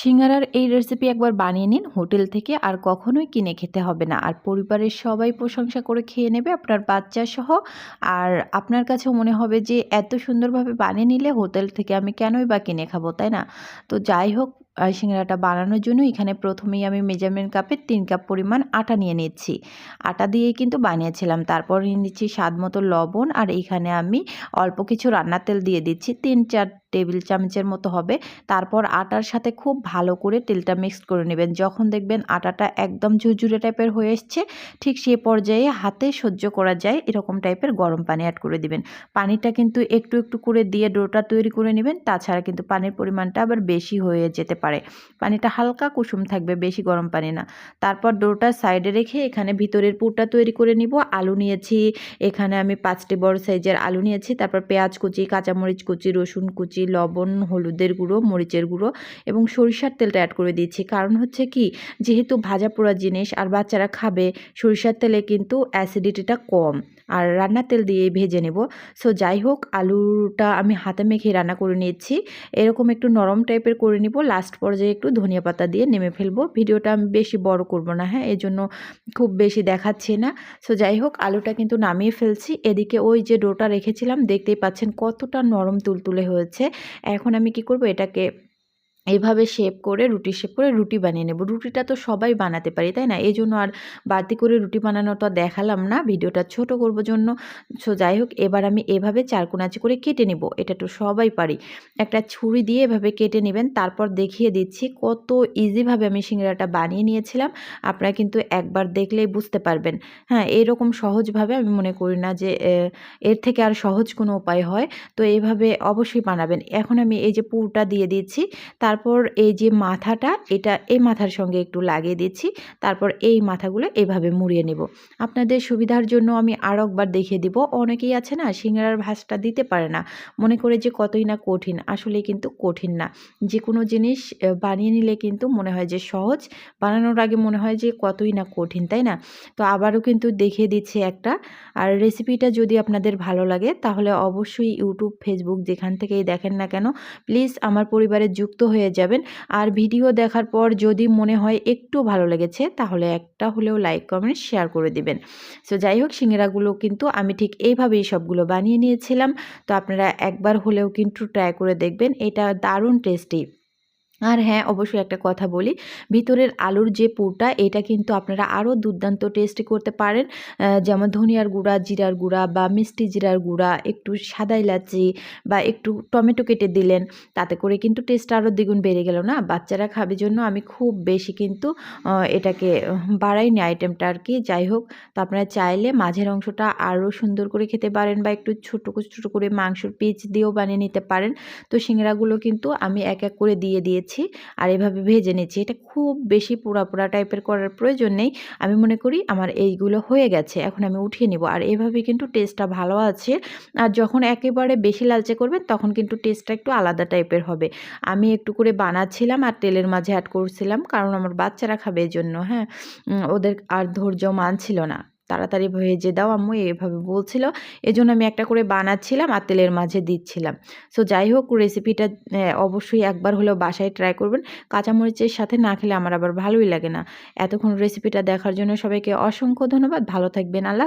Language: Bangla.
সিঙ্গারার এই রেসিপি একবার বানিয়ে নিন হোটেল থেকে, আর কখনোই কিনে খেতে হবে না। আর পরিবারের সবাই প্রশংসা করে খেয়ে নেবে, আপনার বাচ্চা সহ। আর আপনার কাছেও মনে হবে যে এত সুন্দরভাবে বানিয়ে নিলে হোটেল থেকে আমি কেনই বা কিনে খাবো, তাই না? তো যাই হোক, সিঙ্গারাটা বানানোর জন্য এখানে প্রথমেই আমি মেজারমেন্ট কাপে 3 কাপ পরিমাণ আটা নিয়ে নিচ্ছি। আটা দিয়েই কিন্তু বানিয়েছিলাম। তারপর নিয়ে নিচ্ছি স্বাদ মতো লবণ, আর এখানে আমি অল্প কিছু রান্নার তেল দিয়ে দিচ্ছি, 3-4 টেবিল চামচের মতো হবে। তারপর আটার সাথে খুব ভালো করে তেলটা মিক্সড করে নেবেন। যখন দেখবেন আটাটা একদম ঝুরঝুরে টাইপের হয়ে এসছে, ঠিক সেই পর্যায়ে হাতে সহ্য করা যায় এরকম টাইপের গরম পানি অ্যাড করে দিবেন। পানিটা কিন্তু একটু একটু করে দিয়ে ডোটা তৈরি করে নেবেন। তাছাড়া কিন্তু পানির পরিমাণটা আবার বেশি হয়ে যেতে পারে। পানিটা হালকা কুসুম থাকবে, বেশি গরম পানি না। তারপর ডোটা সাইডে রেখে এখানে ভিতরের পুরটা তৈরি করে নিব। আলু নিয়েছি, এখানে আমি 5টি বড় সাইজের আলু নিয়েছি। তারপর পেঁয়াজ কুচি, কাঁচামরিচ কুচি, রসুন কুচি, লবণ, হলুদের গুঁড়ো, মরিচের গুঁড়ো এবং সরিষার তেলটা অ্যাড করে দিচ্ছি। কারণ হচ্ছে কি, যেহেতু ভাজা পোড়া জিনিস আর বাচ্চারা খাবে, সরিষার তেলে কিন্তু অ্যাসিডিটিটা কম। আর রান্নার তেল দিয়েই ভেজে নেব। সো যাই হোক, আলুটা আমি হাতে মেখে রান্না করে নিচ্ছি। এরকম একটু নরম টাইপের করে নিব। লাস্ট পর্যায়ে একটু ধনিয়া পাতা দিয়ে নেমে ফেলবো। ভিডিওটা আমি বেশি বড় করব না, হ্যাঁ, এজন্য খুব বেশি দেখাচ্ছি না। সো যাই হোক, আলুটা কিন্তু নামিয়ে ফেলছি। এদিকে ওই যে ডোটা রেখেছিলাম, দেখতেই পাচ্ছেন কতটা নরম তুলতুলে হয়েছে। এখন আমি কি করব, এটাকে এভাবে শেপ করে, রুটি শেপ করে রুটি বানিয়ে নেব। রুটিটা তো সবাই বানাতে পারি, তাই না? এজন্য আর বাড়তি করে রুটি বানানোটা দেখালাম না, ভিডিওটা ছোট করব জন্য। সো যাই হোক, এবার আমি এভাবে চারকোনাচি করে কেটে নেব। এটা তো সবাই পারি। একটা ছুরি দিয়ে এভাবে কেটে নেবেন। তারপর দেখিয়ে দিচ্ছি কত ইজিভাবে আমি সিঙ্গারাটা বানিয়ে নিয়েছিলাম। আপনারা কিন্তু একবার দেখলেই বুঝতে পারবেন। হ্যাঁ, এরকম সহজভাবে আমি মনে করি না যে এর থেকে আর সহজ কোনো উপায় হয়। তো এইভাবে অবশ্যই বানাবেন। এখন আমি এই যে পুরটা দিয়ে দিচ্ছি। তারপর এই যে মাথাটা, এটা এই মাথার সঙ্গে একটু লাগিয়ে দিচ্ছি। তারপর এই মাথাগুলো এভাবে মুড়িয়ে নেব। আপনাদের সুবিধার জন্য আমি আরও একবার দেখিয়ে দিব। অনেকেই আছে না, সিঙ্গারার ভাঁজটা দিতে পারে না, মনে করে যে কতই না কঠিন। আসলে কিন্তু কঠিন না। যে কোনো জিনিস বানিয়ে নিলে কিন্তু মনে হয় যে সহজ, বানানোর আগে মনে হয় যে কতই না কঠিন, তাই না? তো আবারও কিন্তু দেখিয়ে দিচ্ছি একটা। আর রেসিপিটা যদি আপনাদের ভালো লাগে তাহলে অবশ্যই ইউটিউব, ফেসবুক যেখান থেকেই দেখেন না কেন, প্লিজ আমার পরিবারে যুক্ত হয়ে যাবেন। আর ভিডিও দেখার পর যদি মনে হয় একটু ভালো লেগেছে, তাহলে একটা হলেও লাইক, কমেন্ট, শেয়ার করে দিবেন। সো যাই হোক, সিঙ্গারাগুলো কিন্তু আমি ঠিক এইভাবেই সবগুলো বানিয়ে নিয়েছিলাম। তো আপনারা একবার হলেও কিন্তু ট্রাই করে দেখবেন, এটা দারুণ টেস্টি। আর হ্যাঁ, অবশ্যই একটা কথা বলি, ভিতরের আলুর যে পুরটা, এটা কিন্তু আপনারা আরও দুর্দান্ত টেস্টি করতে পারেন। যেমন ধনিয়ার গুঁড়া, জিরার গুঁড়া বা মিষ্টি জিরার গুঁড়া, একটু সাদা এলাচি বা একটু টমেটো কেটে দিলেন, তাতে করে কিন্তু টেস্টটা আরও দ্বিগুণ বেড়ে গেল না? বাচ্চারা খাবে জন্য আমি খুব বেশি কিন্তু এটাকে বাড়াইনি আইটেমটা আর কি। যাই হোক, তো আপনারা চাইলে মাঝের অংশটা আরও সুন্দর করে খেতে পারেন বা একটু ছোটো ছোটো করে মাংসর পিস দিয়েও বানিয়ে নিতে পারেন। তো সিঙ্গারাগুলো কিন্তু আমি এক এক করে দিয়ে দিয়েছি আর এভাবে ভেজে নিচ্ছি। এটা খুব বেশি পোড়া পোড়া টাইপের করার প্রয়োজন নেই। আমি মনে করি আমার এইগুলো হয়ে গেছে, এখন আমি উঠিয়ে নিব। আর এভাবে কিন্তু টেস্টটা ভালো আছে। আর যখন একেবারে বেশি লালচে করবেন, তখন কিন্তু টেস্টটা একটু আলাদা টাইপের হবে। আমি একটু করে বানাচ্ছিলাম আর তেলের মাঝে অ্যাড করছিলাম, কারণ আমার বাচ্চারা খাবে এজন্য। হ্যাঁ, ওদের আর ধৈর্য মানছিল না। তাড়াতাড়ি ভেজে দাও আম্মু, এভাবে বলছিল। এজন্য আমি একটা করে বানাচ্ছিলাম আর তেলের মাঝে দিচ্ছিলাম। সো যাই হোক, রেসিপিটা অবশ্যই একবার হলেও বাসায় ট্রাই করবেন। কাঁচামরিচের সাথে না খেলে আমার আবার ভালোই লাগে না। এতক্ষণ রেসিপিটা দেখার জন্য সবাইকে অসংখ্য ধন্যবাদ। ভালো থাকবেন। আল্লাহ